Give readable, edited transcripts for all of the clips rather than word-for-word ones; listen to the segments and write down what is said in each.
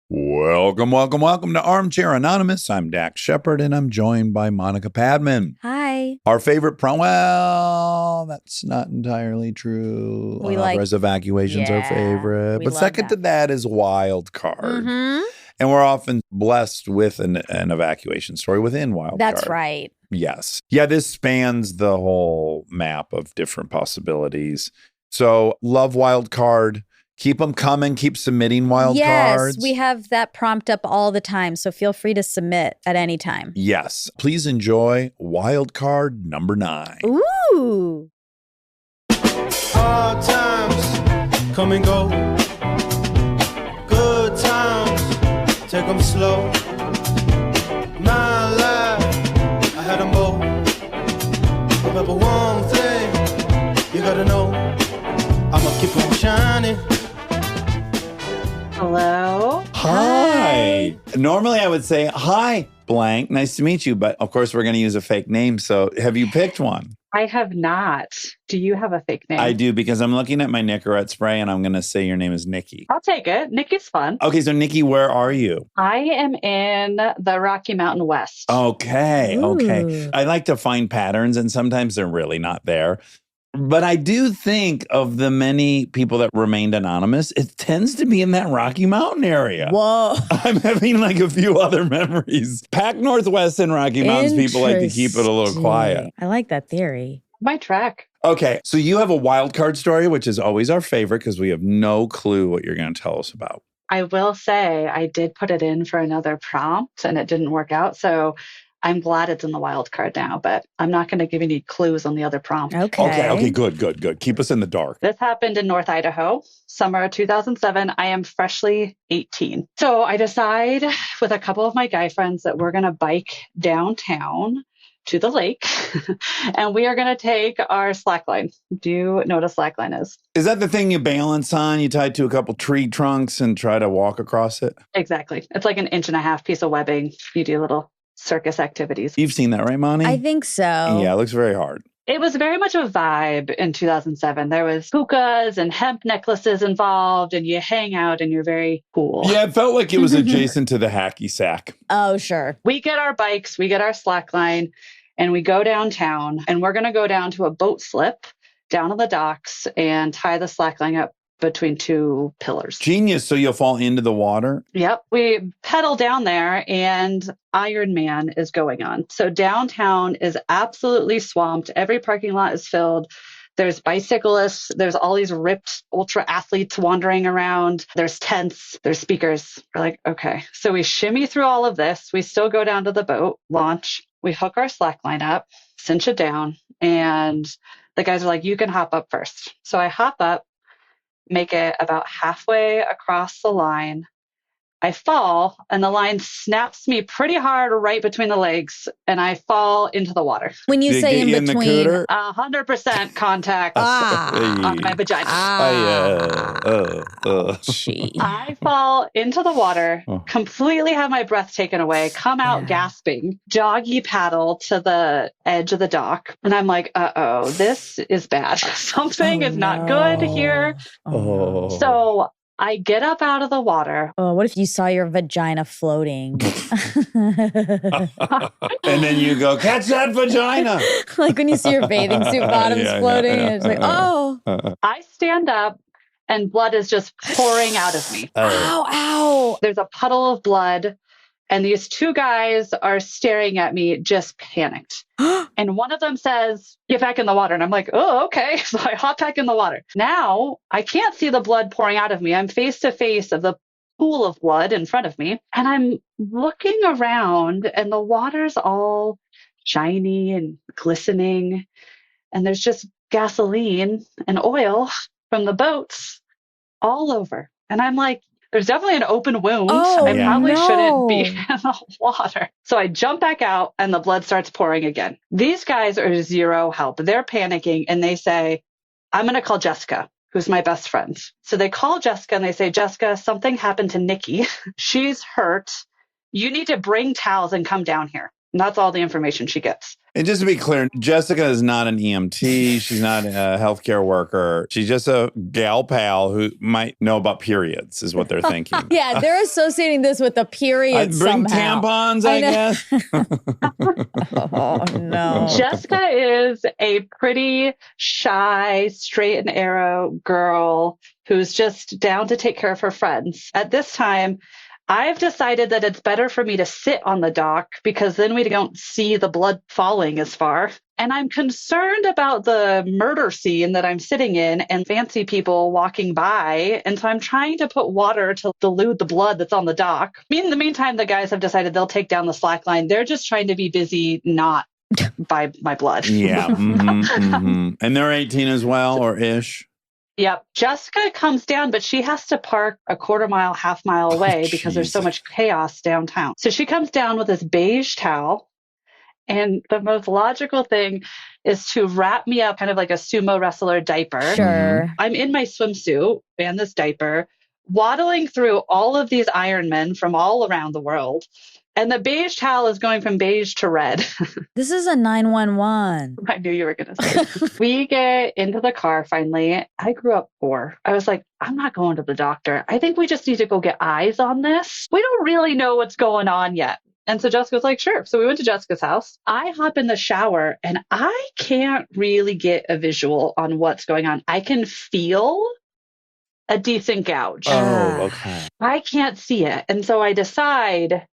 Welcome to Armchair Anonymous. I'm Dax Shepard, and I'm joined by Monica Padman. Hi. Our favorite well, that's not entirely true. Unauthorized evacuations are favorite. But second to that is wild card. Mm-hmm. And we're often blessed with an evacuation story within wild card. That's right. Yes. Yeah, this spans the whole map of different possibilities. So love wild card. Keep them coming. Keep submitting wild cards. Yes, we have that prompt up all the time, so feel free to submit at any time. Yes. Please enjoy wild card number 9. Ooh. Hard times come and go. Good times, take them slow. My life, I had them both. Remember one thing, you gotta know, I'ma keep on shining. Hello. Hi. Normally I would say, hi, blank. Nice to meet you. But of course, we're going to use a fake name. So have you picked one? I have not. Do you have a fake name? I do, because I'm looking at my Nicorette spray and I'm going to say your name is Nikki. I'll take it. Nikki's fun. Okay. So Nikki, where are you? I am in the Rocky Mountain West. Okay. Ooh. Okay. I like to find patterns, and sometimes they're really not there. But I do think of the many people that remained anonymous, it tends to be in that Rocky Mountain area. Whoa. I'm having like a few other memories. Pac Northwest and Rocky Mountains people like to keep it a little quiet. I like that theory. My track. Okay, so you have a wild card story, which is always our favorite because we have no clue what you're going to tell us about. I will say I did put it in for another prompt and it didn't work out. So I'm glad it's in the wild card now, but I'm not going to give any clues on the other prompt. Okay, good. Keep us in the dark. This happened in North Idaho, summer 2007. I am freshly 18. So I decide with a couple of my guy friends that we're going to bike downtown to the lake and we are going to take our slackline. Do you know what a slackline is? Is that the thing you balance on? You tie to a couple tree trunks and try to walk across it? Exactly. It's like an 1.5 inch piece of webbing. You do little circus activities. You've seen that, right, Monty? I think so. Yeah, it looks very hard. It was very much a vibe in 2007. There was hookahs and hemp necklaces involved, and you hang out and you're very cool. Yeah, it felt like it was adjacent to the hacky sack. Oh, sure. We get our bikes, we get our slackline, and we go downtown. And we're going to go down to a boat slip down on the docks and tie the slackline up between two pillars. Genius. So you'll fall into the water? Yep. We pedal down there and Iron Man is going on. So downtown is absolutely swamped. Every parking lot is filled. There's bicyclists. There's all these ripped ultra athletes wandering around. There's tents. There's speakers. We're like, okay. So we shimmy through all of this. We still go down to the boat, launch. We hook our slackline up, cinch it down. And the guys are like, you can hop up first. So I hop up, make it about halfway across the line. I fall and the line snaps me pretty hard right between the legs and I fall into the water. When you say in between, 100% contact on my vagina. I fall into the water, completely have my breath taken away, come out gasping, doggy paddle to the edge of the dock. And I'm like, uh-oh, this is bad. Something is not good here. So I get up out of the water. Oh, what if you saw your vagina floating? And then you go, catch that vagina. Like when you see your bathing suit bottoms floating, and it's like, oh. I stand up and blood is just pouring out of me. Ow. There's a puddle of blood. And these two guys are staring at me, just panicked. And one of them says, get back in the water. And I'm like, oh, okay. So I hop back in the water. Now I can't see the blood pouring out of me. I'm face to face of the pool of blood in front of me. And I'm looking around and the water's all shiny and glistening. And there's just gasoline and oil from the boats all over. And I'm like, there's definitely an open wound. I probably shouldn't be in the water. So I jump back out and the blood starts pouring again. These guys are zero help. They're panicking and they say, I'm going to call Jessica, who's my best friend. So they call Jessica and they say, Jessica, something happened to Nikki. She's hurt. You need to bring towels and come down here And that's all the information she gets. And just to be clear, Jessica is not an EMT. She's not a healthcare worker. She's just a gal pal who might know about periods, is what they're thinking. Yeah, they're associating this with a period Bring somehow. tampons, I guess. Oh, no. Jessica is a pretty shy, straight and arrow girl who's just down to take care of her friends. At this time, I've decided that it's better for me to sit on the dock because then we don't see the blood falling as far. And I'm concerned about the murder scene that I'm sitting in and fancy people walking by. And so I'm trying to put water to dilute the blood that's on the dock. In the meantime, the guys have decided they'll take down the slack line. They're just trying to be busy, not by my blood. Yeah. And they're 18 as well, or ish. Yep. Jessica comes down, but she has to park a quarter mile, half mile away because there's so much chaos downtown. So she comes down with this beige towel. And the most logical thing is to wrap me up kind of like a sumo wrestler diaper. Sure. I'm in my swimsuit and this diaper, waddling through all of these Ironmen from all around the world. And the beige towel is going from beige to red. This is a 911. I knew you were going to say. We get into the car finally. I grew up poor. I was like, I'm not going to the doctor. I think we just need to go get eyes on this. We don't really know what's going on yet. And so Jessica was like, sure. So we went to Jessica's house. I hop in the shower and I can't really get a visual on what's going on. I can feel a decent gouge. Oh, okay. I can't see it. And so I decide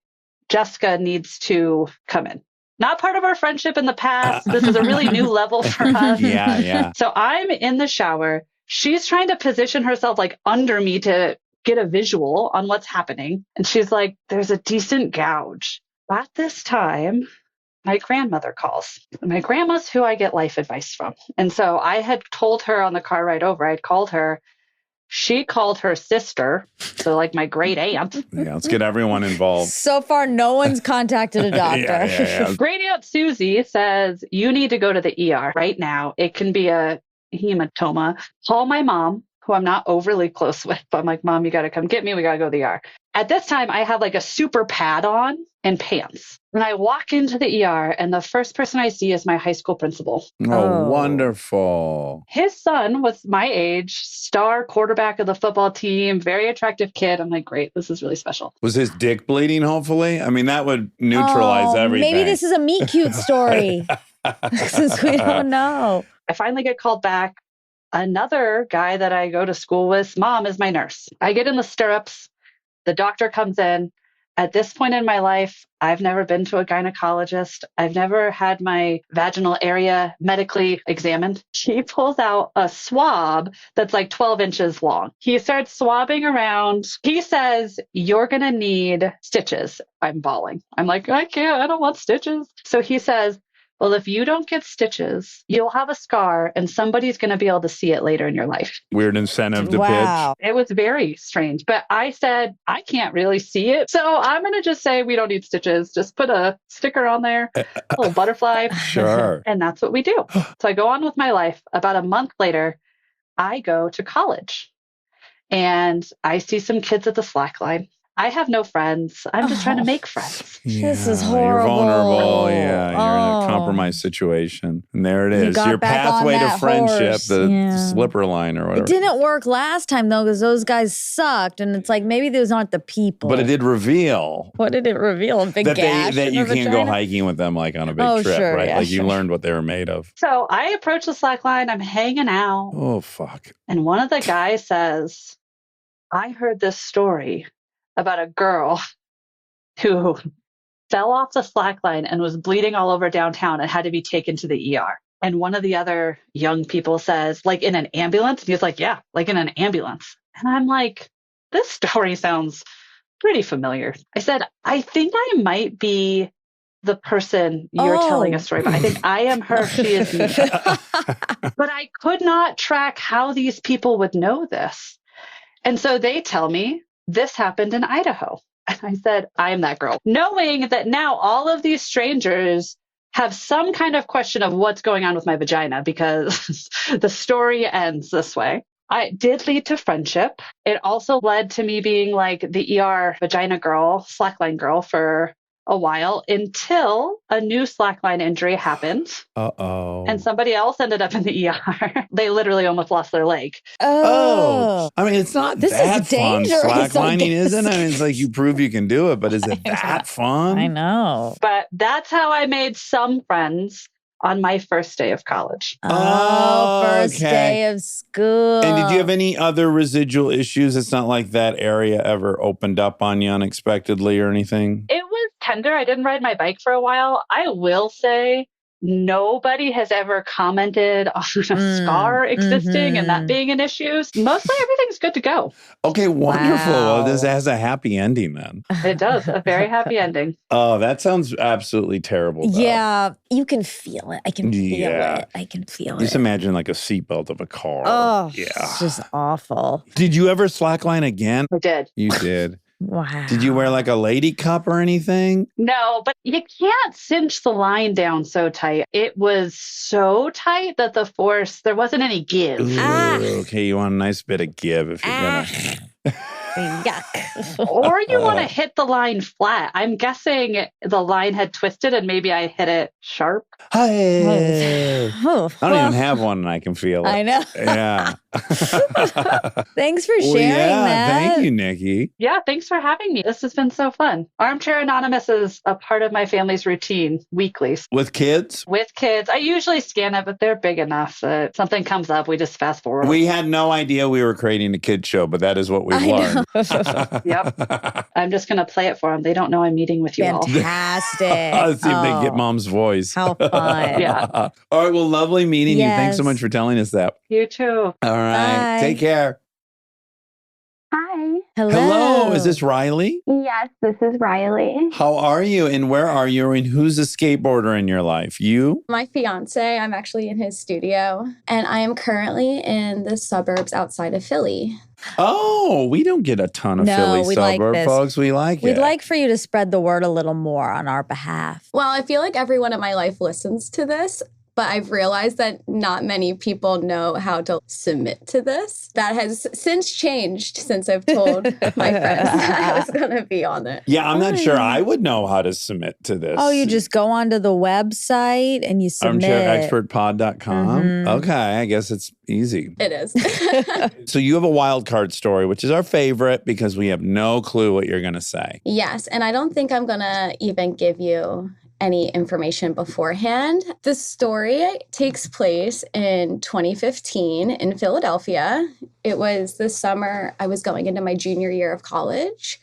Jessica needs to come in. Not part of our friendship in the past. This is a really new level for us. Yeah. So I'm in the shower. She's trying to position herself like under me to get a visual on what's happening. And she's like, there's a decent gouge. At this time, my grandmother calls. My grandma's who I get life advice from. And so I had told her on the car ride over, I'd called her. She called her sister, so like my great aunt. Yeah, let's get everyone involved. So far, no one's contacted a doctor. Yeah. Great aunt Susie says, you need to go to the ER right now. It can be a hematoma. Call my mom, who I'm not overly close with, but I'm like, Mom, you got to come get me. We got to go to the ER. At this time, I have like a super pad on and pants. And I walk into the ER, and the first person I see is my high school principal. Oh, wonderful. His son was my age, star quarterback of the football team, very attractive kid. I'm like, great, this is really special. Was his dick bleeding, hopefully? I mean, that would neutralize everything. Maybe this is a meet cute story. Since we don't know. I finally get called back. Another guy that I go to school with, mom is my nurse. I get in the stirrups. The doctor comes in. At this point in my life, I've never been to a gynecologist. I've never had my vaginal area medically examined. She pulls out a swab that's like 12 inches long. He starts swabbing around. He says, you're going to need stitches. I'm bawling. I'm like, I can't. I don't want stitches. So he says, well, if you don't get stitches, you'll have a scar and somebody's going to be able to see it later in your life. Weird incentive to Wow. It was very strange, but I said, I can't really see it. So I'm going to just say we don't need stitches. Just put a sticker on there, a little butterfly. Sure. And that's what we do. So I go on with my life. About a month later, I go to college and I see some kids at the slack line. I have no friends. I'm just trying to make friends. This is You're horrible. vulnerable. Yeah, you're in a compromised situation. And there it You is. got Your back on pathway to that friendship, horse. the Yeah. slipper line or whatever. It didn't work last time, though, because those guys sucked. And it's like, maybe those aren't the people. But it did reveal What did it reveal? A big that gash that in you her can't go vagina? hiking with them like on a big Oh, trip, sure, right? yeah, Like you sure. learned what they were made of. So I approach the slack line. I'm hanging out. Oh, fuck. And one of the guys says, I heard this story about a girl who fell off the slack line and was bleeding all over downtown and had to be taken to the ER. And one of the other young people says, like in an ambulance? And he's like, yeah, like in an ambulance. And I'm like, this story sounds pretty familiar. I said, I think I might be the person you're telling a story about. I think I am her. She is me. But I could not track how these people would know this. And so they tell me this happened in Idaho. And I said, I am that girl. Knowing that now all of these strangers have some kind of question of what's going on with my vagina because the story ends this way. It did lead to friendship. It also led to me being like the ER vagina girl, slackline girl for a while until a new slackline injury happened. Uh-oh. And somebody else ended up in the ER. They literally almost lost their leg. Oh, I mean, it's not This that is fun. dangerous, I Slacklining, isn't it? I guess. mean, it's like you prove you can do it, but is it that fun? I know. But that's how I made some friends on my first day of college. Oh, first okay. day of school. And did you have any other residual issues? It's not like that area ever opened up on you unexpectedly or anything? It was tender. I didn't ride my bike for a while. I will say nobody has ever commented on a scar existing and that being an issue. Mostly everything's good to go. Okay, wonderful. Well, Wow. this has a happy ending then. It does. A very happy ending. Oh, that sounds absolutely terrible. Though. Yeah, you can feel it. I can feel Yeah. it. I can feel Just it. imagine like a seatbelt of a car. Oh, yeah. it's just awful. Did you ever slackline again? I did. You did. Wow. Did you wear like a lady cup or anything? No, but you can't cinch the line down so tight. It was so tight that there wasn't any give. Ooh, Ah. okay, you want a nice bit of give if you're gonna. Yuck. Or you want to hit the line flat. I'm guessing the line had twisted and maybe I hit it sharp. Hey. Oh, I don't even have one and I can feel it. I know. Yeah. Thanks for Well, sharing yeah, that. thank you, Nikki. Yeah, thanks for having me. This has been so fun. Armchair Anonymous is a part of my family's routine weekly. With kids? With kids, I usually scan it, but they're big enough that something comes up, we just fast forward. We had no idea we were creating a kid show, but that is what we've learned. Yep. I'm just going to play it for them. They don't know I'm meeting with you all. Fantastic. Let's see if they can get Oh, mom's voice. How fun. Yeah. All right. Well, lovely meeting you. Thanks so Yes. much for telling us that. You too. All right. Bye. Take care. Hi. Hello. Hello. Is this Riley? Yes, this is Riley. How are you? And where are you? And who's a skateboarder in your life? You? My fiance, I'm actually in his studio, and I am currently in the suburbs outside of Philly. Oh, we don't get a ton of No, Philly we like suburb this. folks. We like it. We'd like for you to spread the word a little more on our behalf. Well, I feel like everyone in my life listens to this, but I've realized that not many people know how to submit to this. That has since changed since I've told my friends that I was going to be on it. Yeah, I'm not sure I would know how to submit to this. Oh, you just go onto the website and you submit. ArmchairExpertPod.com. Mhm. Okay, I guess it's easy. It is. So you have a wild card story, which is our favorite because we have no clue what you're going to say. Yes, and I don't think I'm going to even give you any information beforehand. The story takes place in 2015 in Philadelphia. It was the summer I was going into my junior year of college.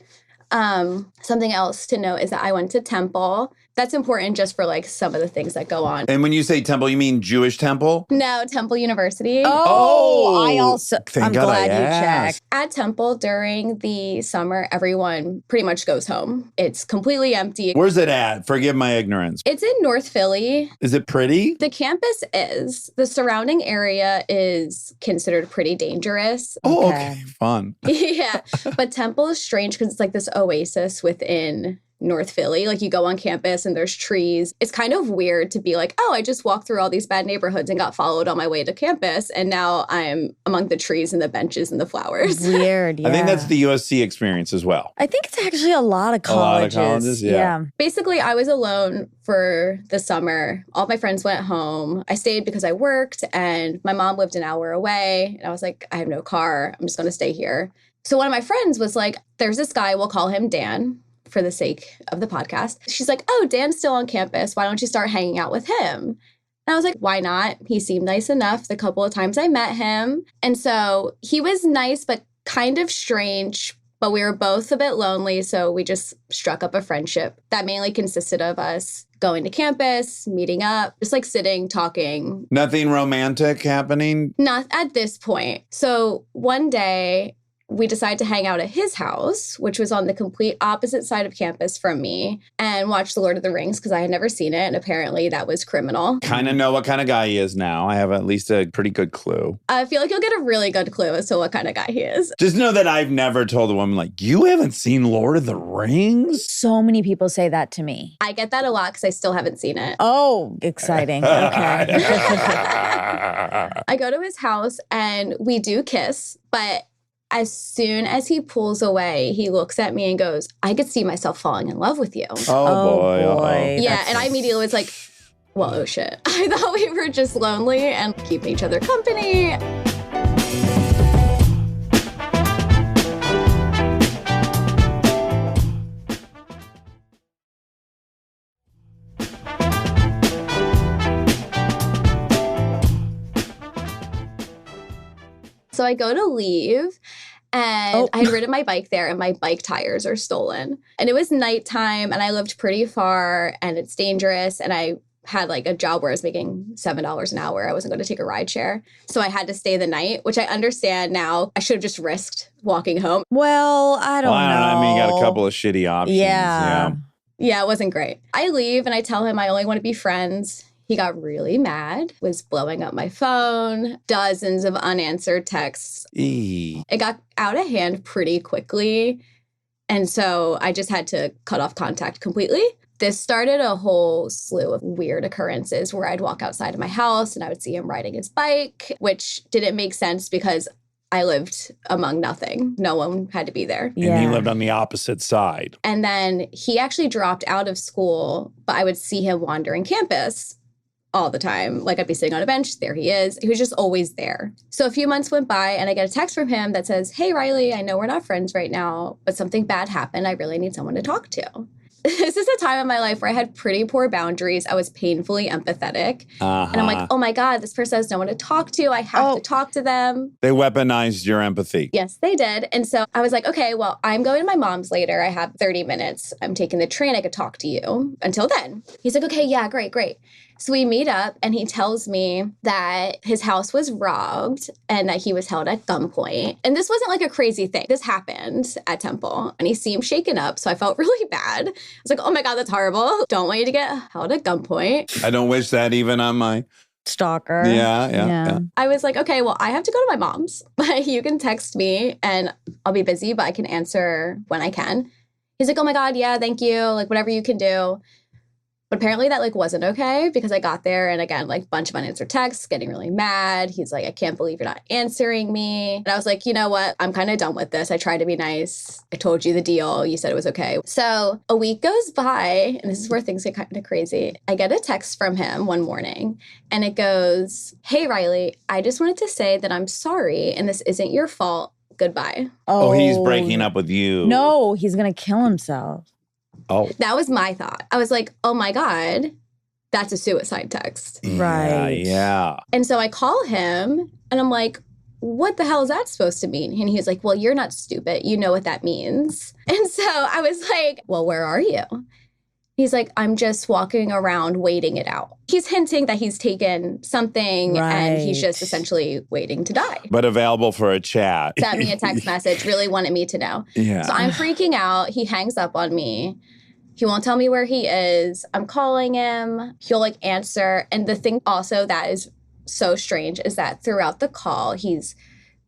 Something else to note is that I went to Temple. That's important just for like some of the things that go on. And when you say temple, you mean Jewish temple? No, Temple University. Oh, I also, Thank I'm God I glad you asked. checked. At Temple during the summer, everyone pretty much goes home. It's completely empty. Where's it at? Forgive my ignorance. It's in North Philly. Is it pretty? The campus is. The surrounding area is considered pretty dangerous. Oh, Okay. okay. Fun. Yeah. But Temple is strange because it's like this oasis within North Philly. Like you go on campus and there's trees. It's kind of weird to be like, oh, I just walked through all these bad neighborhoods and got followed on my way to campus. And now I'm among the trees and the benches and the flowers. Weird. Yeah. I think that's the USC experience as well. I think it's actually a lot of A lot of colleges. colleges, yeah. Basically, I was alone for the summer. All my friends went home. I stayed because I worked and my mom lived an hour away. And I was like, I have no car. I'm just going to stay here. So one of my friends was like, there's this guy, we'll call him Dan for the sake of the podcast. She's like, oh, Dan's still on campus. Why don't you start hanging out with him? And I was like, why not? He seemed nice enough the couple of times I met him. And so he was nice, but kind of strange. But we were both a bit lonely. So we just struck up a friendship that mainly consisted of us going to campus, meeting up, just like sitting, talking. Nothing romantic happening? Not at this point. So one day, we decided to hang out at his house, which was on the complete opposite side of campus from me, and watch The Lord of the Rings because I had never seen it. And apparently that was criminal. Kind of know what kind of guy he is now. I have at least a pretty good clue. I feel like you'll get a really good clue as to what kind of guy he is. Just know that I've never told a woman, like, you haven't seen Lord of the Rings? So many people say that to me. I get that a lot because I still haven't seen it. Oh, exciting. Okay. I go to his house and we do kiss, but As soon as he pulls away, he looks at me and goes, I could see myself falling in love with you. Oh, boy. Uh-oh. Yeah, and I immediately was like, well, oh shit. I thought we were just lonely and keeping each other company. So I go to leave and I had ridden my bike there and my bike tires are stolen. And it was nighttime and I lived pretty far and it's dangerous. And I had like a job where I was making $7 an hour. I wasn't going to take a ride share. So I had to stay the night, which I understand now. I should have just risked walking home. Well, I don't know. I mean, you got a couple of shitty options. Yeah. Yeah, it wasn't great. I leave and I tell him I only want to be friends. He got really mad, was blowing up my phone, dozens of unanswered texts. It got out of hand pretty quickly. And so I just had to cut off contact completely. This started a whole slew of weird occurrences where I'd walk outside of my house and I would see him riding his bike, which didn't make sense because I lived among nothing. No one had to be there. And he lived on the opposite side. And then he actually dropped out of school, but I would see him wandering campus all the time. Like I'd be sitting on a bench, there he is. He was just always there. So a few months went by and I get a text from him that says, hey, Riley, I know we're not friends right now, but something bad happened. I really need someone to talk to. This is a time in my life where I had pretty poor boundaries. I was painfully empathetic. And I'm like, oh my God, this person has no one to talk to. I have to talk to them. They weaponized your empathy. Yes, they did. And so I was like, okay, well, I'm going to my mom's later. I have 30 minutes. I'm taking the train. I could talk to you until then. He's like, okay, yeah, great. So we meet up and he tells me that his house was robbed and that he was held at gunpoint. And this wasn't like a crazy thing. This happened at Temple and he seemed shaken up. So I felt really bad. I was like, oh my God, that's horrible. Don't want you to get held at gunpoint. I don't wish that even on my stalker. Yeah. I was like, okay, well, I have to go to my mom's. You can text me and I'll be busy, but I can answer when I can. He's like, oh my God, yeah, thank you. Like whatever you can do. But apparently that like wasn't okay because I got there and again, like bunch of unanswered texts, getting really mad. He's like, I can't believe you're not answering me. And I was like, you know what? I'm kind of done with this. I tried to be nice. I told you the deal. You said it was okay. So a week goes by and this is where things get kind of crazy. I get a text from him one morning and it goes, hey, Riley, I just wanted to say that I'm sorry and this isn't your fault. Goodbye. Oh, he's breaking up with you. No, he's going to kill himself. Oh. That was my thought. I was like, oh my God, that's a suicide text. Right. Yeah. And so I call him and I'm like, what the hell is that supposed to mean? And he's like, well, you're not stupid. You know what that means. And so I was like, well, where are you? He's like, I'm just walking around waiting it out. He's hinting that he's taken something and he's just essentially waiting to die. But available for a chat. Sent me a text message, really wanted me to know. Yeah. So I'm freaking out. He hangs up on me. He won't tell me where he is. I'm calling him. He'll like answer. And the thing also that is so strange is that throughout the call, he's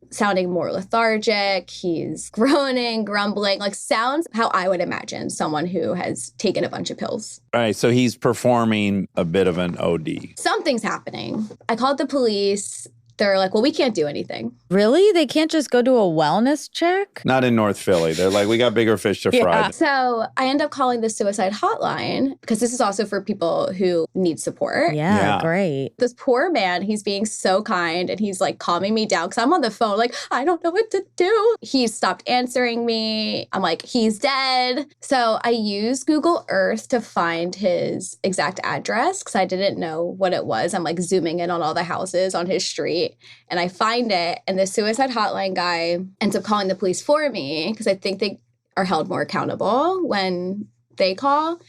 sounding more lethargic. He's groaning, grumbling, like sounds how I would imagine someone who has taken a bunch of pills. All right. So he's performing a bit of an OD. Something's happening. I called the police. They're like, well, we can't do anything. Really? They can't just go do a wellness check? Not in North Philly. They're like, we got bigger fish to fry. So I end up calling the suicide hotline because this is also for people who need support. Yeah, great. This poor man, he's being so kind and he's like calming me down because I'm on the phone like, I don't know what to do. He stopped answering me. I'm like, he's dead. So I used Google Earth to find his exact address because I didn't know what it was. I'm like zooming in on all the houses on his street. And I find it, and the suicide hotline guy ends up calling the police for me because I think they are held more accountable when they call.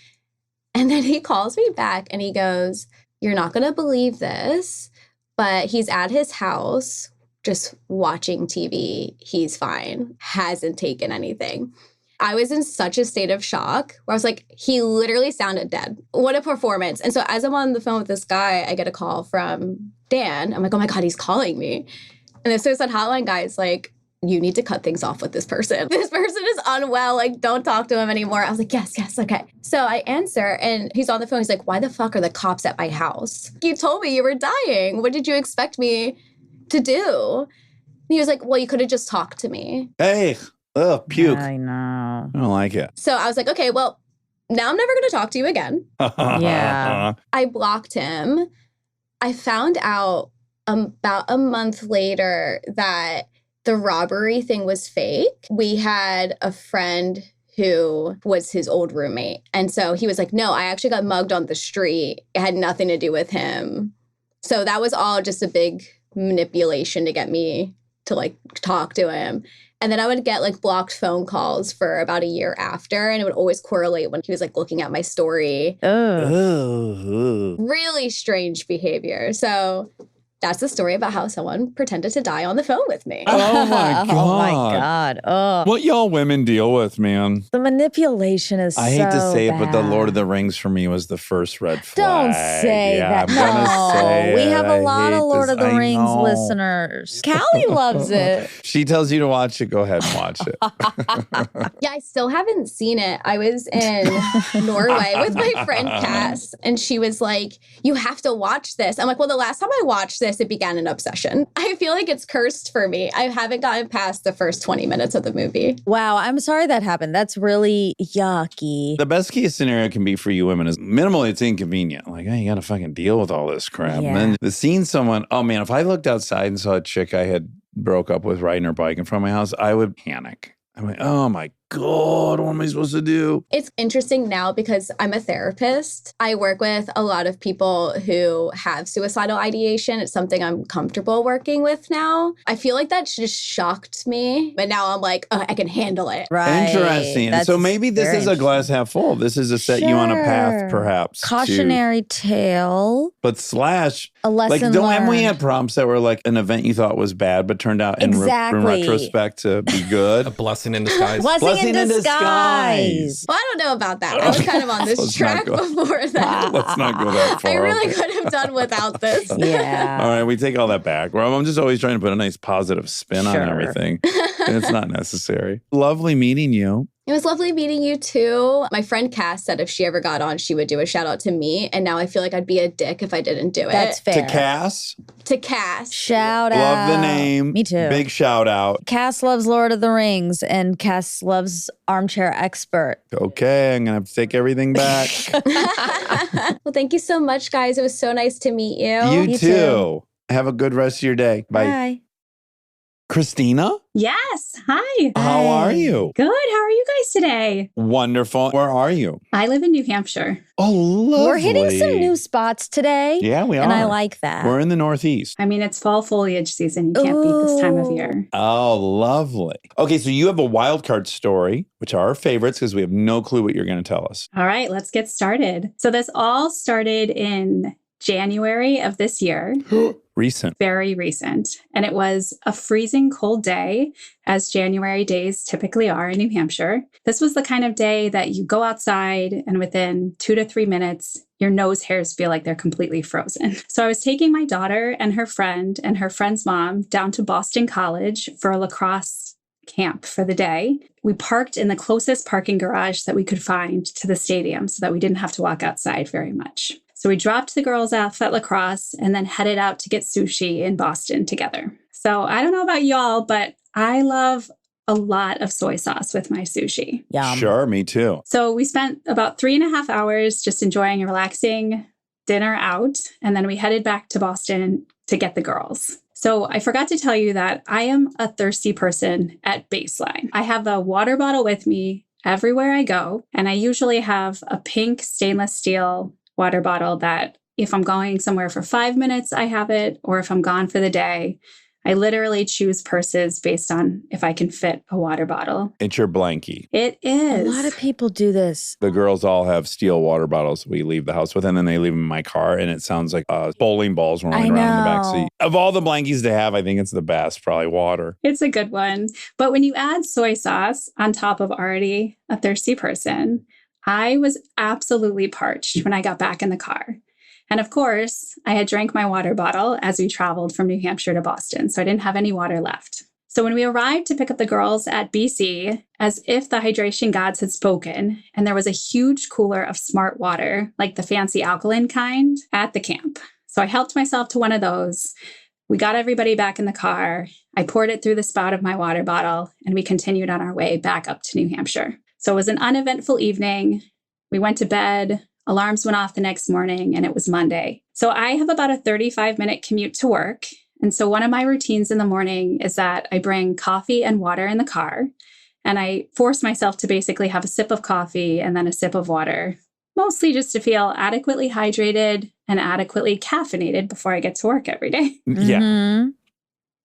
And then he calls me back and he goes, you're not going to believe this, but he's at his house just watching TV. He's fine, hasn't taken anything. I was in such a state of shock where I was like, he literally sounded dead. What a performance. And so as I'm on the phone with this guy, I get a call from Dan. I'm like, oh my God, he's calling me. And the suicide hotline guy is like, you need to cut things off with this person. This person is unwell. Like, don't talk to him anymore. I was like, yes, okay. So I answer and he's on the phone. He's like, why the fuck are the cops at my house? You told me you were dying. What did you expect me to do? He was like, well, you could have just talked to me. Hey, puke. I know. I don't like it. So I was like, okay, well, now I'm never going to talk to you again. Yeah. I blocked him. I found out about a month later that the robbery thing was fake. We had a friend who was his old roommate. And so he was like, no, I actually got mugged on the street. It had nothing to do with him. So that was all just a big manipulation to get me to like talk to him. And then I would get like blocked phone calls for about a year after. And it would always correlate when he was like looking at my story. Oh. Really strange behavior. So that's the story about how someone pretended to die on the phone with me. Oh my God. Oh my God. Oh. What y'all women deal with, man. The manipulation is I hate to so say it, but the bad. Lord of the Rings for me was the first red flag. Don't say Yeah, that. I'm gonna say No, we it. have I a lot hate of Lord this. of the I Rings know. listeners. Callie loves it. She tells you to watch it. Go ahead and watch it. Yeah, I still haven't seen it. I was in Norway with my friend Cass, and she was like, you have to watch this. I'm like, well, the last time I watched this, it began an obsession. I feel like it's cursed for me. I haven't gotten past the first 20 minutes of the movie. Wow, I'm sorry that happened. That's really yucky. The best case scenario can be for you women is minimally it's inconvenient. Like, hey, you got to fucking deal with all this crap. Yeah. And then the seeing someone, oh man, if I looked outside and saw a chick I had broke up with riding her bike in front of my house, I would panic. I'm like, oh my God, what am I supposed to do? It's interesting now because I'm a therapist. I work with a lot of people who have suicidal ideation. It's something I'm comfortable working with now. I feel like that just shocked me. But now I'm like, oh, I can handle it. Right. Interesting. That's So maybe this very is a glass half full. This is a set you on a path, Sure. perhaps. Cautionary tale. But slash, A lesson like, don't haven't we learned. had prompts that were like an event you thought was bad, but turned out in Exactly. retrospect to be good? A blessing in disguise. Blessing in disguise. Well, I don't know about that. I was kind of on this Let's not track go. before that. Let's not go that far. I really okay? could have done without this. Yeah. All right, we take all that back. Well, I'm just always trying to put a nice positive spin Sure. on everything. And it's not necessary. Lovely meeting you. It was lovely meeting you too. My friend Cass said if she ever got on, she would do a shout out to me. And now I feel like I'd be a dick if I didn't do it. That's fair. To Cass, To Cass. Shout out. love the name. Me too. Big shout out. Cass loves Lord of the Rings and Cass loves Armchair Expert. Okay, I'm going to have to take everything back. Well, thank you so much, guys. It was so nice to meet you. You You too. too. Have a good rest of your day. Bye. Bye. Christina, Yes. Hi. how are you? Good. How are you guys today? Wonderful. Where are you? I live in New Hampshire. Oh, lovely. We're hitting some new spots today. Yeah, we are. And I like that. We're in the Northeast. I mean, it's fall foliage season. You can't beat this time of Ooh. year. Oh, lovely. Okay, so you have a wild card story, which are our favorites because we have no clue what you're going to tell us. All right, let's get started. So this all started in January of this year, Recent. very recent. And it was a freezing cold day, as January days typically are in New Hampshire. This was the kind of day that you go outside and within 2 to 3 minutes, your nose hairs feel like they're completely frozen. So I was taking my daughter and her friend's mom down to Boston College for a lacrosse camp for the day. We parked in the closest parking garage that we could find to the stadium so that we didn't have to walk outside very much. So we dropped the girls off at lacrosse and then headed out to get sushi in Boston together. So I don't know about y'all, but I love a lot of soy sauce with my sushi. Yum. Sure, me too. So we spent about 3.5 hours just enjoying a relaxing dinner out. And then we headed back to Boston to get the girls. So I forgot to tell you that I am a thirsty person at baseline. I have a water bottle with me everywhere I go. And I usually have a pink stainless steel water bottle that if I'm going somewhere for 5 minutes, I have it. Or if I'm gone for the day, I literally choose purses based on if I can fit a water bottle. It's your blankie. It A is. lot of people do this. The girls all have steel water bottles we leave the house with, and then they leave them in my car, and it sounds like bowling balls rolling around in the back know. seat. Of all the blankies to have, I think it's the best, probably water. It's a good one. But when you add soy sauce on top of already a thirsty person, I was absolutely parched when I got back in the car. And of course, I had drank my water bottle as we traveled from New Hampshire to Boston, so I didn't have any water left. So when we arrived to pick up the girls at BC, as if the hydration gods had spoken, and there was a huge cooler of Smart Water, like the fancy alkaline kind, at the camp. So I helped myself to one of those, We got everybody back in the car. I poured it through the spout of my water bottle, and we continued on our way back up to New Hampshire. So it was an uneventful evening. We went to bed. Alarms went off the next morning, and it was Monday. So I have about a 35-minute commute to work. And so one of my routines in the morning is that I bring coffee and water in the car, and I force myself to basically have a sip of coffee and then a sip of water, mostly just to feel adequately hydrated and adequately caffeinated before I get to work every day. Yeah. Mhm.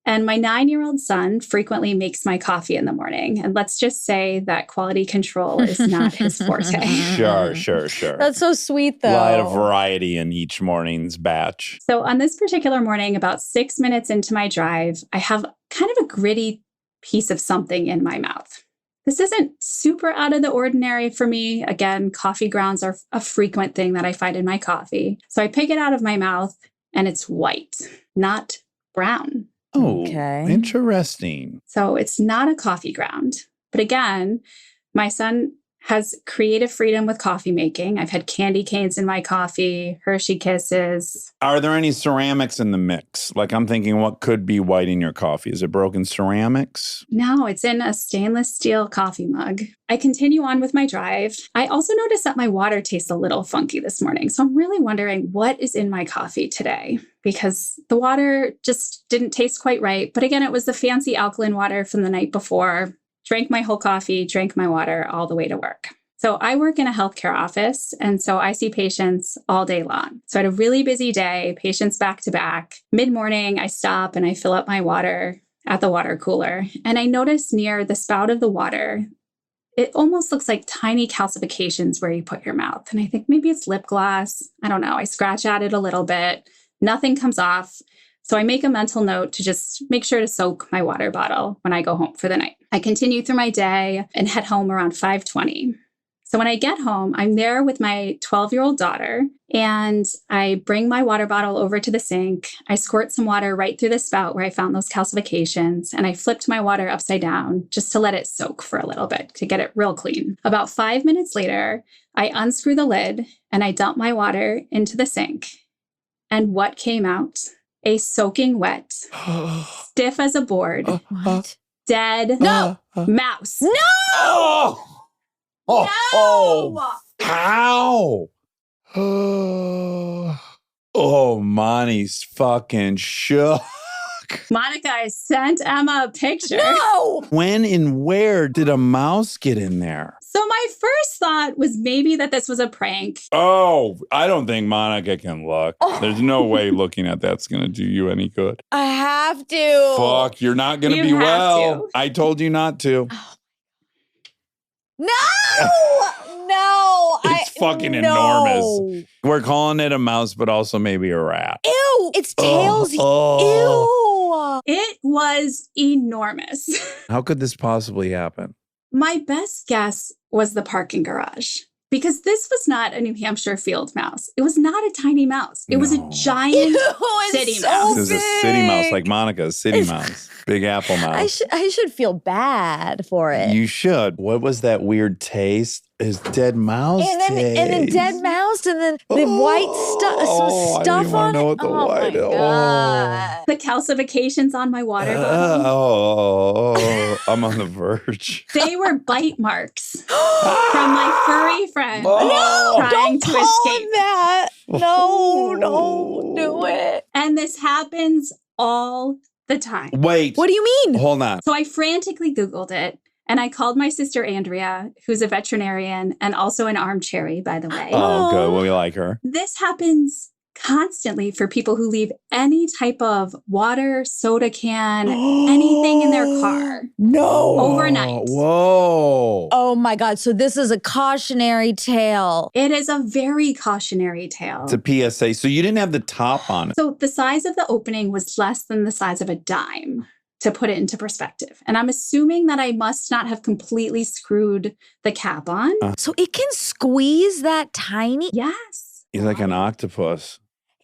And my 9-year-old son frequently makes my coffee in the morning. And let's just say that quality control is not his forte. Sure. That's so sweet, though. A lot of variety in each morning's batch. So on this particular morning, about 6 minutes into my drive, I have kind of a gritty piece of something in my mouth. This isn't super out of the ordinary for me. Again, coffee grounds are a frequent thing that I find in my coffee. So I pick it out of my mouth and it's white, not brown. Oh, Okay. interesting. So it's not a coffee ground. But again, my son has creative freedom with coffee making. I've had candy canes in my coffee, Hershey Kisses. Are there any ceramics in the mix? Like I'm thinking, what could be white in your coffee? Is it broken ceramics? No, it's in a stainless steel coffee mug. I continue on with my drive. I also noticed that my water tastes a little funky this morning. So I'm really wondering what is in my coffee today, because the water just didn't taste quite right. But again, it was the fancy alkaline water from the night before. Drank my whole coffee, drank my water all the way to work. So I work in a healthcare office, and so I see patients all day long. So I had a really busy day, patients back to back. Mid-morning, I stop and I fill up my water at the water cooler. And I notice near the spout of the water, it almost looks like tiny calcifications where you put your mouth. And I think maybe it's lip gloss. I don't know. I scratch at it a little bit. Nothing comes off. So I make a mental note to just make sure to soak my water bottle when I go home for the night. I continue through my day and head home around 5:20. So when I get home, I'm there with my 12-year-old daughter, and I bring my water bottle over to the sink. I squirt some water right through the spout where I found those calcifications, and I flipped my water upside down just to let it soak for a little bit to get it real clean. About 5 minutes later, I unscrew the lid and I dump my water into the sink. And what came out? A soaking wet, stiff as a board, What? dead No! mouse. No! How? Oh, Monty's fucking shook. Monica, I sent Emma a picture. No! When and where did a mouse get in there? So my first thought was maybe that this was a prank. Oh, I don't think Monica can look. Oh. There's no way looking at that's going to do you any good. I have to. Fuck, you're not going to You be have well. to. I told you not to. No! No! It's fucking enormous. We're calling it a mouse, but also maybe a rat. Ew! Its tail's Oh. ew! It was enormous. How could this possibly happen? My best guess was the parking garage, because this was not a New Hampshire field mouse. It was not a tiny mouse. It was a No. giant Ew, city it's so mouse. This is a city mouse big. like Monica, a city mouse. Big apple mouse. I should feel bad for it. You should. What was that weird taste? Is dead mouse and then taste. dead mouse, and then the white I stuff didn't on even know it. what the Oh white. my God. The calcifications on my water bottle. I'm on the verge. They were bite marks from my furry friend. Oh. No, trying don't to call escape. him that. No, don't do it. And this happens all the time. Wait. What do you mean? Hold on. So I frantically Googled it, and I called my sister Andrea, who's a veterinarian and also an Armcherry, by the way. Oh, good. Well, we like her. This happens constantly for people who leave any type of water, soda can, anything in their car. No. Overnight. Whoa. Oh my God. So this is a cautionary tale. It is a very cautionary tale. It's a PSA. So you didn't have the top on it. So the size of the opening was less than the size of a dime, to put it into perspective. And I'm assuming that I must not have completely screwed the cap on. So it can squeeze that tiny? Yes. He's like an octopus.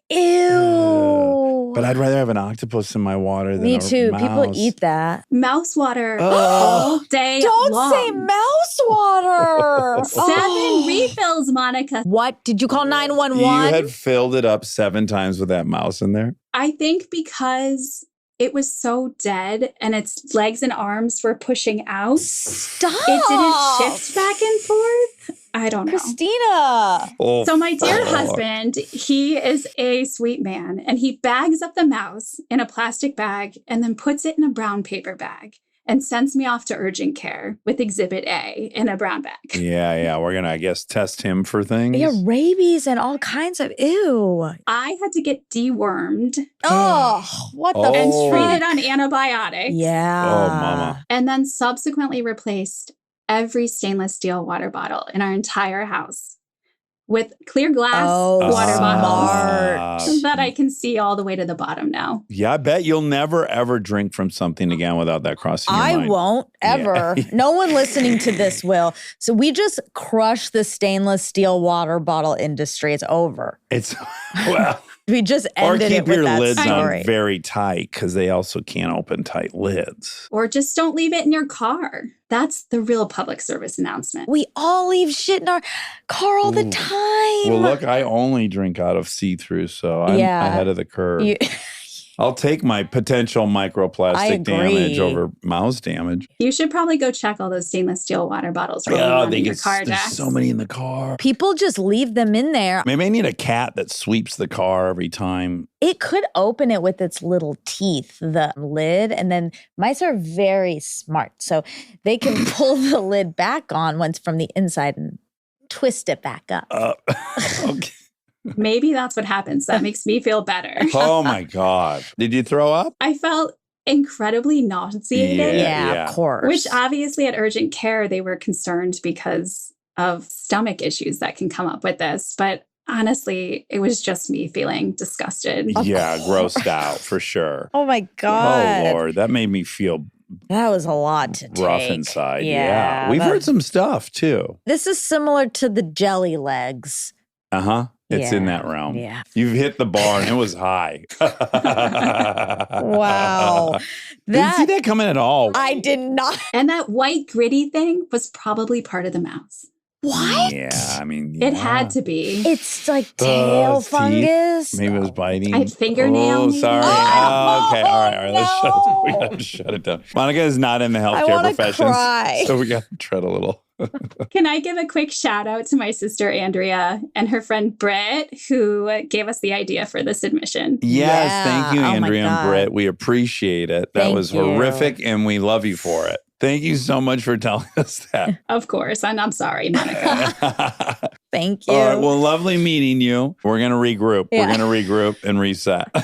Ew. But I'd rather have an octopus in my water than Me a too. mouse. People eat that. Mouse water Oh. all day Don't long. say mouse water. 7 refills, Monica. What? Did you call You 911? had filled it up 7 times with that mouse in there? I think because it was so dead and its legs and arms were pushing out, Stop. it didn't shift back and forth. I don't know. Christina. Oh, So my dear fuck. husband, he is a sweet man, and he bags up the mouse in a plastic bag and then puts it in a brown paper bag and sends me off to urgent care with Exhibit A in a brown bag. Yeah. We're going to, I guess, test him for things. Yeah, rabies and all kinds of ew. I had to get dewormed Oh, what the Oh. and Oh. treated on antibiotics. Yeah. Oh, mama. And then subsequently replaced every stainless steel water bottle in our entire house with clear glass water bottles smart. that I can see all the way to the bottom now. Yeah, I bet you'll never, ever drink from something again without that crossing your I mind. won't ever. Yeah. No one listening to this will. So we just crushed the stainless steel water bottle industry. It's over. It's, well, We just or ended keep it with your that lids story. on very tight because they also can't open tight lids. Or just don't leave it in your car. That's the real public service announcement. We all leave shit in our car all the Ooh. time. Well, look, I only drink out of see-through, so I'm Yeah. ahead of the curve. You- I'll take my potential I microplastic agree. damage over mouse damage. You should probably go check all those stainless steel water bottles rolling Oh, around in your car, there's Dax. so many in the car. People just leave them in there. Maybe I need a cat that sweeps the car every time. It could open it with its little teeth, the lid, and then mice are very smart. So they can pull the lid back on once from the inside and twist it back up. Okay. Maybe that's what happens. That makes me feel better. Oh my God. Did you throw up? I felt incredibly nauseated, Yeah. Of course. which obviously at urgent care, they were concerned because of stomach issues that can come up with this. But honestly, it was just me feeling disgusted. Yeah, grossed out for sure. Oh my God. Oh Lord, that made me feel That was a lot to take. rough inside. Yeah. We've heard some stuff too. This is similar to the jelly legs. Uh-huh. It's in Yeah. that realm. Yeah. You've hit the bar and it was high. Wow. Didn't see that coming at all. I did not. And that white gritty thing was probably part of the mouse. What? Yeah, I mean, It yeah. had to be. It's like tail it's teeth. fungus. Maybe it was biting. I had fingernail Oh, maybe? sorry. Oh, Okay, all right. Let's no. we have to shut it down. Monica is not in the I healthcare want to professions, cry. so we got to tread a little. Can I give a quick shout out to my sister Andrea and her friend Britt, who gave us the idea for this admission? Yes, Yeah. thank you, Oh my Andrea and God. Britt. We appreciate it. That Thank was you. horrific, and we love you for it. Thank you so much for telling us that. Of course. And I'm sorry, Monica. Thank you. All right. Well, lovely meeting you. We're going to regroup. Yeah. We're going to regroup and reset. All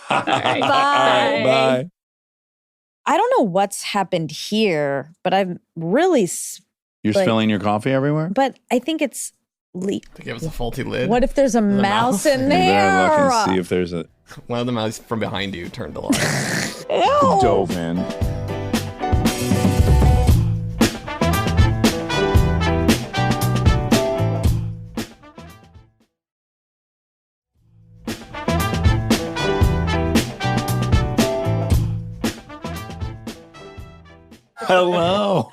right. right, bye. I don't know what's happened here, but I'm really, You're Like- spilling your coffee everywhere? but I think it's leaked. To give us a faulty lid. What if there's a The mouse mouse? in You better look there? and see if there's a One of the mice from behind you turned the light. Ew. dove in. Hello.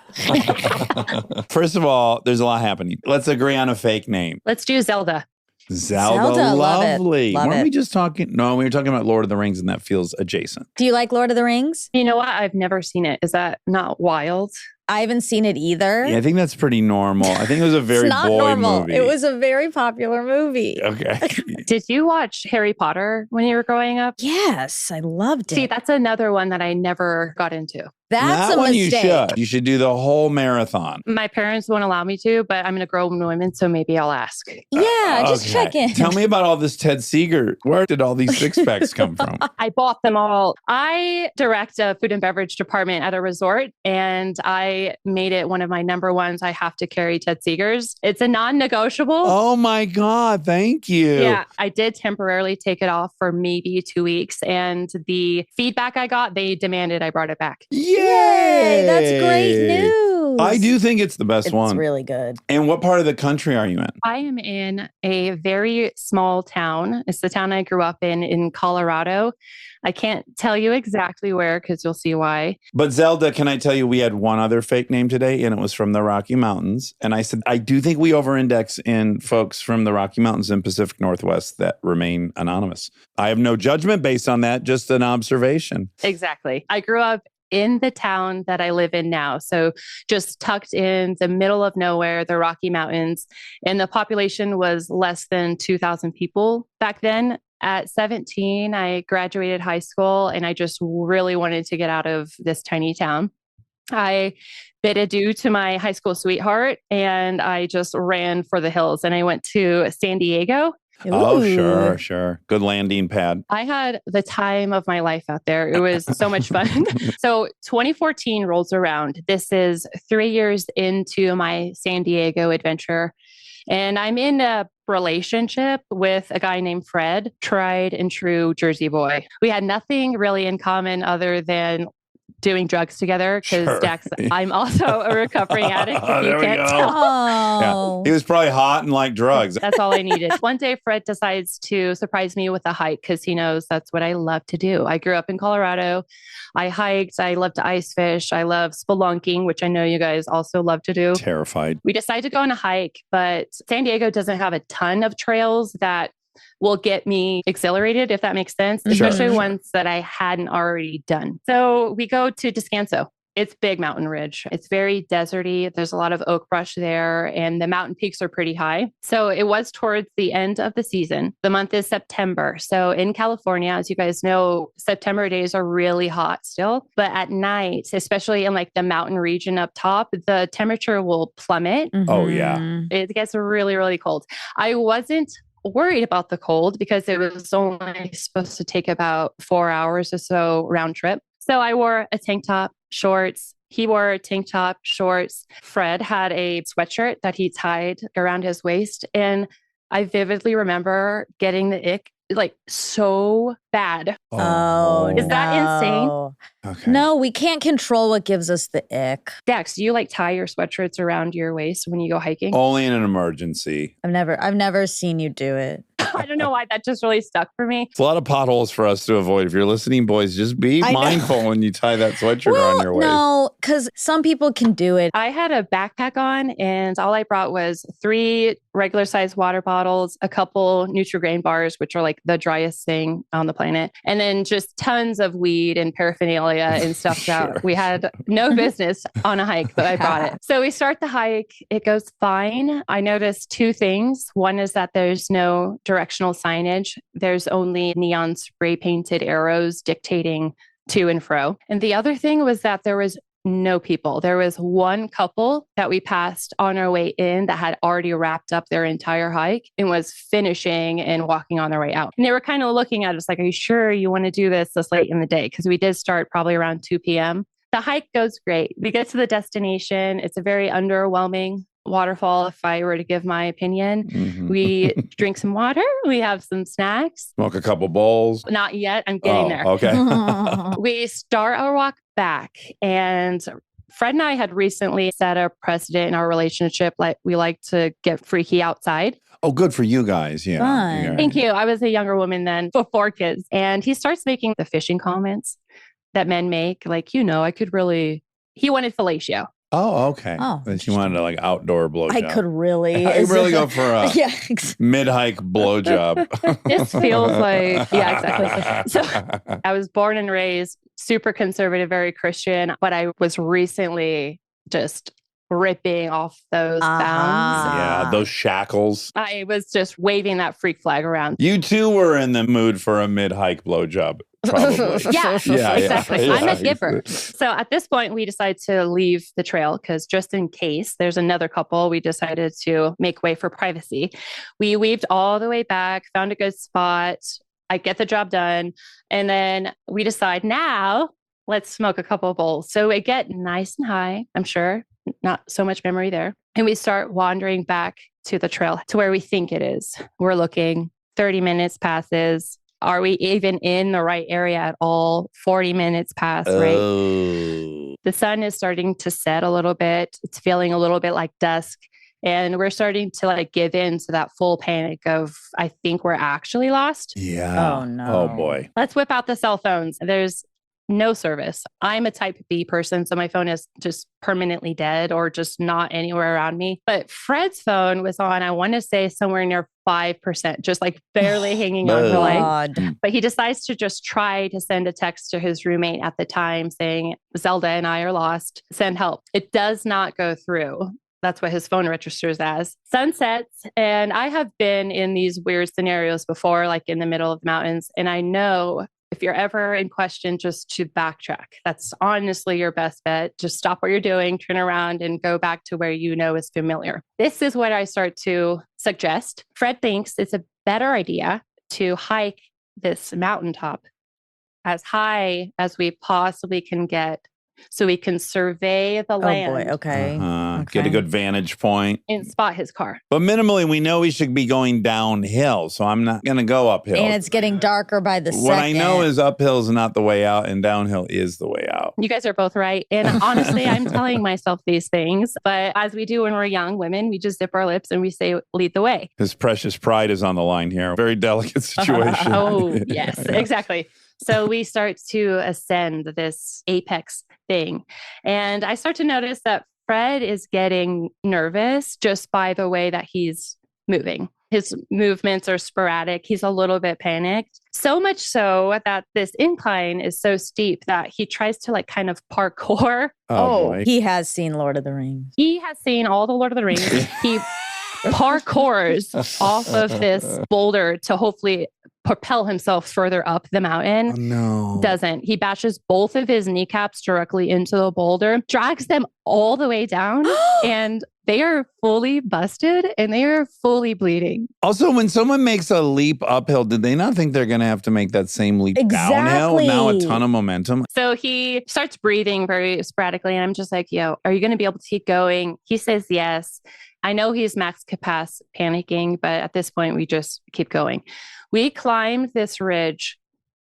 First of all, there's a lot happening. Let's agree on a fake name. Let's do Zelda. Zelda, love it. lovely. Love Weren't it. we just talking? No, we were talking about Lord of the Rings, and that feels adjacent. Do you like Lord of the Rings? You know what? I've never seen it. Is that not wild? I haven't seen it either. Yeah, I think that's pretty normal. I think it was a very it's not boy normal. movie. It was a very popular movie. Okay. Did you watch Harry Potter when you were growing up? Yes, I loved it. See, that's another one that I never got into. That's that a one mistake. you should. You should do the whole marathon. My parents won't allow me to, but I'm going to grow women, so maybe I'll ask. Yeah, just Okay. check in. Tell me about all this Ted Seeger. Where did all these six packs come from? I bought them all. I direct a food and beverage department at a resort, and I made it one of my number ones. I have to carry Ted Seeger's. It's a non-negotiable. Oh my God. Thank you. Yeah, I did temporarily take it off for maybe 2 weeks. And the feedback I got, they demanded I brought it back. Yay. That's great news. close. I do think it's the best It's one. really good. And what part of the country are you in? I am in a very small town. It's the town I grew up in Colorado. I can't tell you exactly where because you'll see why. But Zelda, can I tell you, we had one other fake name today, and it was from the Rocky Mountains. And I said, I do think we over-index in folks from the Rocky Mountains and Pacific Northwest that remain anonymous. I have no judgment based on that, just an observation. Exactly. I grew up in the town that I live in now. So just tucked in the middle of nowhere, the Rocky Mountains. And the population was less than 2,000 people back then. At 17, I graduated high school and I just really wanted to get out of this tiny town. I bid adieu to my high school sweetheart and I just ran for the hills and I went to San Diego. Oh, Ooh. sure. Good landing pad. I had the time of my life out there. It was so much fun. So 2014 rolls around. This is 3 years into my San Diego adventure. And I'm in a relationship with a guy named Fred, tried and true Jersey boy. We had nothing really in common other than doing drugs together because Sure. Dax, I'm also a recovering addict. If you There we can't go. tell. Oh. Yeah. He was probably hot and like drugs. That's all I needed. One day, Fred decides to surprise me with a hike because he knows that's what I love to do. I grew up in Colorado. I hiked. I love to ice fish. I love spelunking, which I know you guys also love to do. Terrified. We decided to go on a hike, but San Diego doesn't have a ton of trails that will get me exhilarated, if that makes sense, especially ones that I hadn't already done. So we go to Descanso. It's big mountain ridge. It's very deserty. There's a lot of oak brush there and the mountain peaks are pretty high. So it was towards the end of the season. The month is September. So in California, as you guys know, September days are really hot still. But at night, especially in like the mountain region up top, the temperature will plummet. Oh, yeah. It gets really, really cold. I wasn't worried about the cold because it was only supposed to take about 4 hours or so round trip. So I wore a tank top, shorts. He wore a tank top, shorts. Fred had a sweatshirt that he tied around his waist. And I vividly remember getting the ick like so bad. Oh, Is that insane? no. Okay. No, we can't control what gives us the ick. Dax, do you like tie your sweatshirts around your waist when you go hiking? Only in an emergency. I've never seen you do it. I don't know why that just really stuck for me. It's a lot of potholes for us to avoid. If you're listening, boys, just be I know. mindful when you tie that sweatshirt on your waist. No, because some people can do it. I had a backpack on and all I brought was 3 regular sized water bottles, a couple Nutri-Grain bars, which are like the driest thing on the planet, and then just tons of weed and paraphernalia and stuff that we had no business on a hike, but I brought it. So we start the hike. It goes fine. I noticed 2 things. One is that there's no directional signage. There's only neon spray painted arrows dictating to and fro. And the other thing was that there was no people. There was one couple that we passed on our way in that had already wrapped up their entire hike and was finishing and walking on their way out. And they were kind of looking at us like, are you sure you want to do this late in the day? Because we did start probably around 2 p.m. The hike goes great. We get to the destination. It's a very underwhelming waterfall, if I were to give my opinion. Mhm. We drink some water. We have some snacks. Smoke a couple bowls. Not yet. I'm getting there. Okay. We start our walk back, and Fred and I had recently set a precedent in our relationship. Like we like to get freaky outside. Oh, good for you guys. Yeah. Fun. Yeah. Thank you. I was a younger woman then before kids. And he starts making the fishing comments that men make. Like, I could really, he wanted fellatio. Oh, okay. Oh. But you wanted like outdoor blowjob. I could really. I really go for a Yeah. mid-hike blowjob. This feels like, yeah, exactly. So I was born and raised super conservative, very Christian, but I was recently just ripping off those bounds. Yeah, those shackles. I was just waving that freak flag around. You too were in the mood for a mid-hike blowjob. Probably. Yeah, exactly. Yeah. I'm a giver. So at this point, we decided to leave the trail because just in case there's another couple, we decided to make way for privacy. We weaved all the way back, found a good spot. I get the job done. And then we decide now, let's smoke a couple of bowls. So we get nice and high, I'm sure. Not so much memory there. And we start wandering back to the trail to where we think it is. We're looking, 30 minutes passes. Are we even in the right area at all? 40 minutes pass, right? Oh. The sun is starting to set a little bit. It's feeling a little bit like dusk. And we're starting to like give in to that full panic of, I think we're actually lost. Yeah. Oh, no. Oh, boy. Let's whip out the cell phones. There's no service. I'm a type B person, so my phone is just permanently dead or just not anywhere around me. But Fred's phone was on, I want to say somewhere near 5%, just like barely hanging on for life. God. But he decides to just try to send a text to his roommate at the time saying, Zelda and I are lost. Send help. It does not go through. That's what his phone registers as. Sun sets, and I have been in these weird scenarios before, like in the middle of the mountains. And I know if you're ever in question, just to backtrack. That's honestly your best bet. Just stop what you're doing, turn around, and go back to where you know is familiar. This is what I start to suggest. Fred thinks it's a better idea to hike this mountaintop as high as we possibly can get so we can survey the land. Oh boy. Okay. Get a good vantage point. And spot his car. But minimally, we know we should be going downhill. So I'm not going to go uphill. And it's getting darker by the second. What I know is uphill is not the way out and downhill is the way out. You guys are both right. And honestly, I'm telling myself these things. But as we do when we're young women, we just zip our lips and we say, lead the way. His precious pride is on the line here. Very delicate situation. Oh, yes, exactly. So we start to ascend this apex thing. And I start to notice that Fred is getting nervous just by the way that he's moving. His movements are sporadic. He's a little bit panicked. So much so that this incline is so steep that he tries to like kind of parkour. Oh, boy. He has seen Lord of the Rings. He has seen all the Lord of the Rings. He parkours off of this boulder to hopefully propel himself further up the mountain. Oh, no. Doesn't. He bashes both of his kneecaps directly into the boulder, drags them all the way down, and they are fully busted and they are fully bleeding. Also, when someone makes a leap uphill, did they not think they're going to have to make that same leap downhill? Now a ton of momentum. So he starts breathing very sporadically, and I'm just like, yo, are you going to be able to keep going? He says yes. I know he's max capacity panicking, but at this point, we just keep going. We climbed this ridge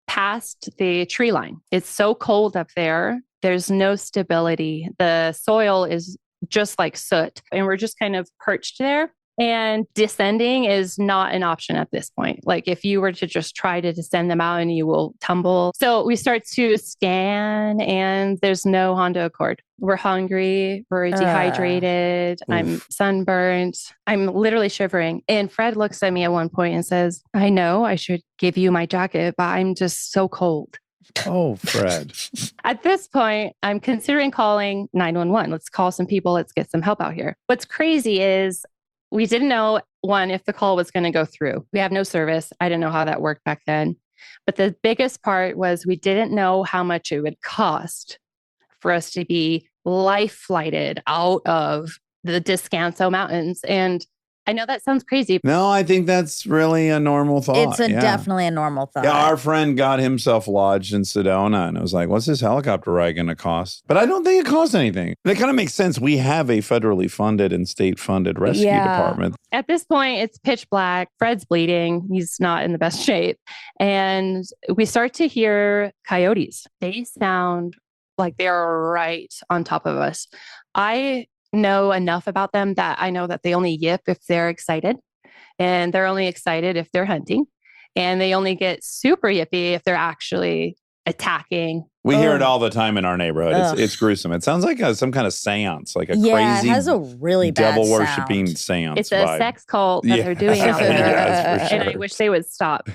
past the tree line. It's so cold up there. There's no stability. The soil is just like soot, and we're just kind of perched there. And descending is not an option at this point. Like if you were to just try to descend the mountain, you will tumble. So we start to scan and there's no Honda Accord. We're hungry. We're dehydrated. I'm sunburned. I'm literally shivering. And Fred looks at me at one point and says, I know I should give you my jacket, but I'm just so cold. Oh, Fred. At this point, I'm considering calling 911. Let's call some people. Let's get some help out here. What's crazy is we didn't know, one, if the call was going to go through. We have no service. I didn't know how that worked back then. But the biggest part was we didn't know how much it would cost for us to be life flighted out of the Descanso Mountains. And I know that sounds crazy. No, I think that's really a normal thought. It's definitely a normal thought. Yeah, our friend got himself lodged in Sedona, and it was like, what's this helicopter ride going to cost? But I don't think it costs anything. That kind of makes sense. We have a federally funded and state-funded rescue department. At this point, it's pitch black. Fred's bleeding. He's not in the best shape. And we start to hear coyotes. They sound like they're right on top of us. I know enough about them that I know that they only yip if they're excited, and they're only excited if they're hunting, and they only get super yippy if they're actually attacking. We hear it all the time in our neighborhood. It's gruesome. It sounds like some kind of seance, like a crazy it has a really bad devil-worshipping sound. seance It's a vibe. sex cult that they're doing out there. Yes, for And I sure. wish they would stop.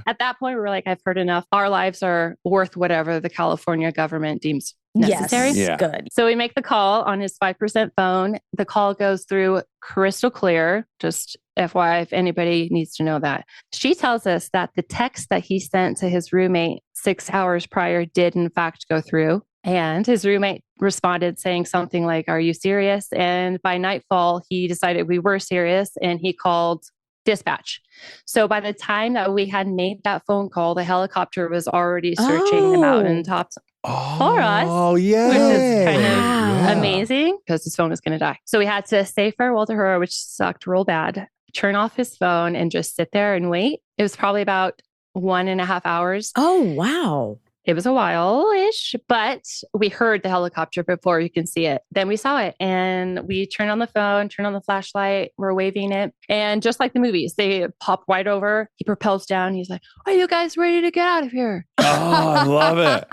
At that point, we were like, I've heard enough. Our lives are worth whatever the California government deems necessary. Yes, Yeah. good. So we make the call on his 5% phone. The call goes through crystal clear. Just FYI, if anybody needs to know that. She tells us that the text that he sent to his roommate 6 hours prior did in fact go through. And his roommate responded saying something like, are you serious? And by nightfall, he decided we were serious and he called dispatch. So by the time that we had made that phone call, the helicopter was already searching the mountaintops for us. Oh, yeah. Which is kind of Wow. amazing because his phone was going to die. So we had to say farewell to her, which sucked real bad, turn off his phone and just sit there and wait. It was probably about 1.5 hours. Oh, wow. It was a while-ish, but we heard the helicopter before you can see it. Then we saw it and we turned on the phone, turned on the flashlight, we're waving it. And just like the movies, they pop right over. He propels down. He's like, are you guys ready to get out of here? Oh, I love it.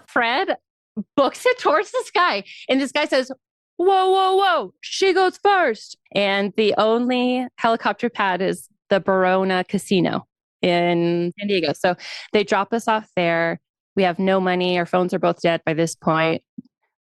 Fred books it towards the sky. And this guy says, whoa, whoa, whoa, she goes first. And the only helicopter pad is the Barona Casino in San Diego. So they drop us off there. We have no money. Our phones are both dead by this point.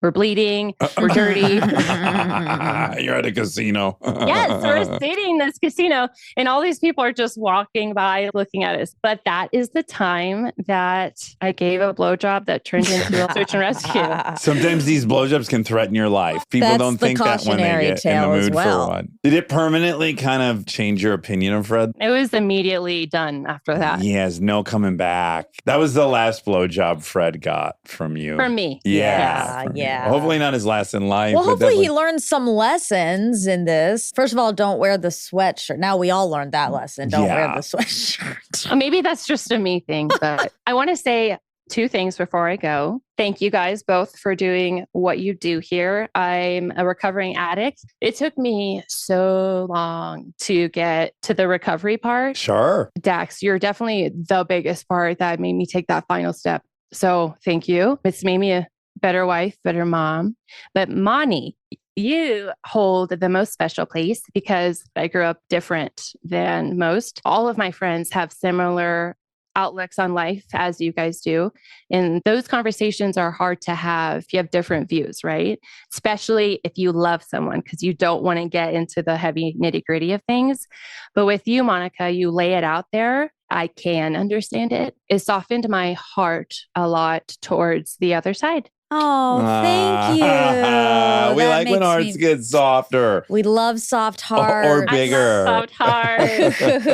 We're bleeding. We're dirty. You're at a casino. Yes, we're sitting in this casino and all these people are just walking by looking at us. But that is the time that I gave a blowjob that turned into a search and rescue. Sometimes these blowjobs can threaten your life. People That's don't the think that when they cautionary get in the tale as mood well. for one. Did it permanently kind of change your opinion of Fred? It was immediately done after that. Yes, no coming back. That was the last blowjob Fred got from you. For me. Yeah. Yeah, from yeah. you. Hopefully not his last in life. Well, but hopefully he definitely- learned some lessons in this. First of all, don't wear the sweatshirt. Now we all learned that lesson. Don't wear Yeah. the sweatshirt. Maybe that's just a me thing, but I want to say 2 things before I go. Thank you guys both for doing what you do here. I'm a recovering addict. It took me so long to get to the recovery part. Sure. Dax, you're definitely the biggest part that made me take that final step. So thank you. It's made me a better wife, better mom. But Moni, you hold the most special place because I grew up different than most. All of my friends have similar outlooks on life as you guys do. And those conversations are hard to have if you have different views, right? Especially if you love someone, because you don't want to get into the heavy nitty-gritty of things. But with you, Monica, you lay it out there. I can understand it. It softened my heart a lot towards the other side. Oh, thank you. We That like when makes hearts me- get softer. We love soft hearts. Or bigger. Soft heart.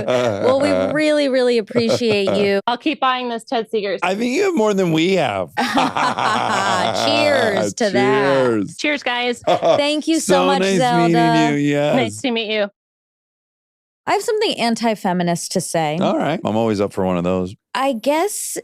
Well, we really, really appreciate you. I'll keep buying this Ted Seegers. I think you have more than we have. Cheers to that. Cheers. Cheers, guys. Thank you so much, nice Zelda. meeting you. Yes. Nice to meet you. I have something anti-feminist to say. All right. I'm always up for one of those. I guess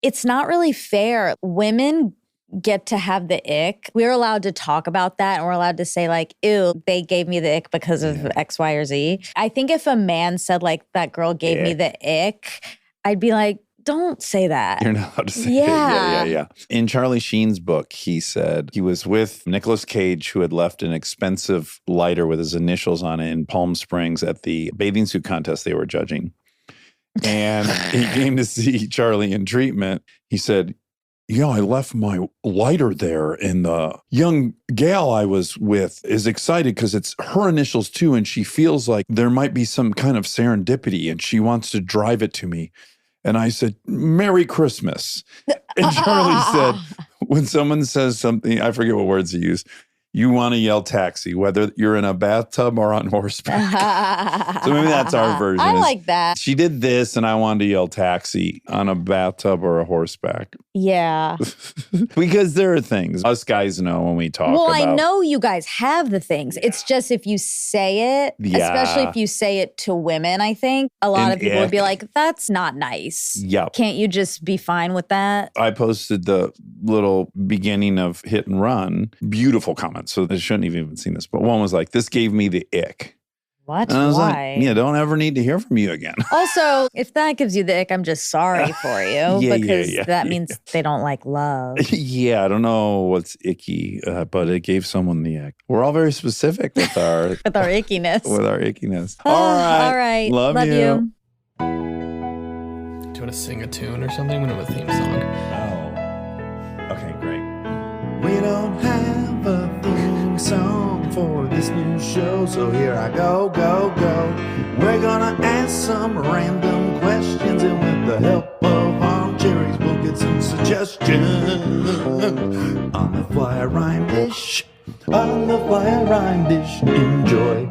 it's not really fair. Women get to have the ick. We're allowed to talk about that and we're allowed to say like, ew, they gave me the ick because of X, Y, or Z. I think if a man said like, that girl gave me the ick, I'd be like, don't say that. You're not allowed to say Yeah. it. Yeah. In Charlie Sheen's book, he said he was with Nicolas Cage, who had left an expensive lighter with his initials on it in Palm Springs at the bathing suit contest they were judging. And he came to see Charlie in treatment. He said, yeah, I left my lighter there, and the young gal I was with is excited because it's her initials too, and she feels like there might be some kind of serendipity, and she wants to drive it to me. And I said, Merry Christmas. And Charlie said, when someone says something, I forget what words he used, you want to yell taxi, whether you're in a bathtub or on horseback. So maybe that's our version. I is, like that. she did this, and I wanted to yell taxi on a bathtub or a horseback. Yeah. Because there are things us guys know when we talk Well, about. I know you guys have the things. It's just if you say it, especially Yeah. if you say it to women, I think a lot An of people would be ick. like, that's not nice. Yep. Can't you just be fine with that? I posted the little beginning of Hit and Run. Beautiful comments. So they shouldn't have even seen this. But one was like, this gave me the ick. What? And I was Why? like, yeah, don't ever need to hear from you again. Also, if that gives you the ick, I'm just sorry for you because that means they don't like love. Yeah, I don't know what's icky, but it gave someone the ick. We're all very specific with our With our ickiness. with our ickiness. All right. All right. Love you. Do you want to sing a tune or something? We don't have a theme song. Oh. Okay, great. We don't have a theme song for this new show, so here I go. We're gonna ask some random questions, and with the help of Armcherries, we'll get some suggestions. On the fly, I rhyme dish. Enjoy.